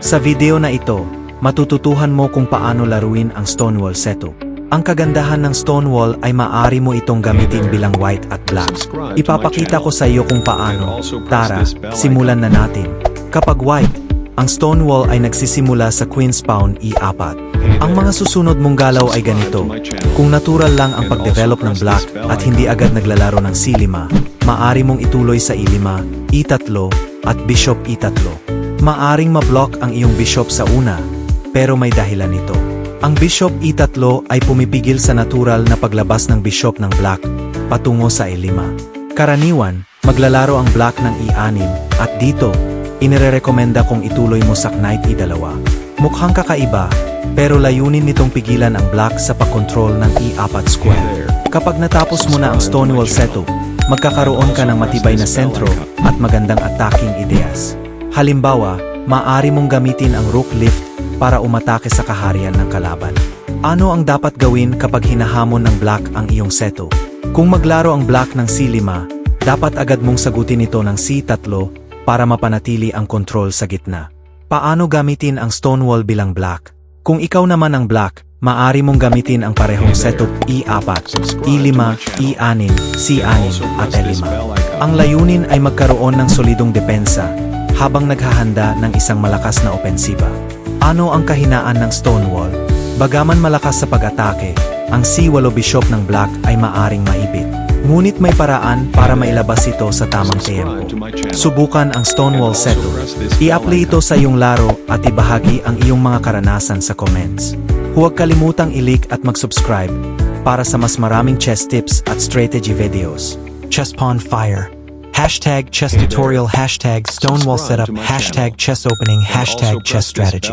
Sa video na ito, matututuhan mo kung paano laruin ang Stonewall setup. Ang kagandahan ng Stonewall ay maaari mo itong gamitin bilang white at black. Ipapakita ko sa iyo kung paano. Tara, simulan na natin. Kapag white, ang Stonewall ay nagsisimula sa Queen's Pawn E4. Ang mga susunod mong galaw ay ganito. Kung natural lang ang pag-develop ng black at hindi agad naglalaro ng C5, maaari mong ituloy sa E5, E3 at Bishop E3. Maaring ma-block ang iyong bishop sa una, pero may dahilan nito. Ang Bishop E3 ay pumipigil sa natural na paglabas ng bishop ng black patungo sa E5. Karaniwan, maglalaro ang black ng E6 at dito, inirerekomenda kong ituloy mo sa Knight E2. Mukhang kakaiba, pero layunin nitong pigilan ang black sa pag-control ng E4 square. Kapag natapos mo na ang Stonewall setup, magkakaroon ka ng matibay na sentro at magandang attacking ideas. Halimbawa, maaari mong gamitin ang rook lift para umatake sa kaharian ng kalaban. Ano ang dapat gawin kapag hinahamon ng black ang iyong setup? Kung maglaro ang black ng C5, dapat agad mong sagutin ito ng C3 para mapanatili ang control sa gitna. Paano gamitin ang Stonewall bilang black? Kung ikaw naman ang black, maaari mong gamitin ang parehong setup E4, E5, E6, C6 at E5. Ang layunin ay magkaroon ng solidong depensa habang naghahanda ng isang malakas na opensiba. Ano ang kahinaan ng Stonewall? Bagaman malakas sa pag-atake, ang C8 bishop ng black ay maaring maibit. Ngunit may paraan para mailabas ito sa tamang tempo. Subukan ang Stonewall setup. I-apply ito sa iyong laro at ibahagi ang iyong mga karanasan sa comments. Huwag kalimutang i-like at mag-subscribe para sa mas maraming chess tips at strategy videos. Chess Pawn Fire. Hashtag chess tutorial, hashtag Stonewall setup, hashtag chess opening, hashtag chess strategy.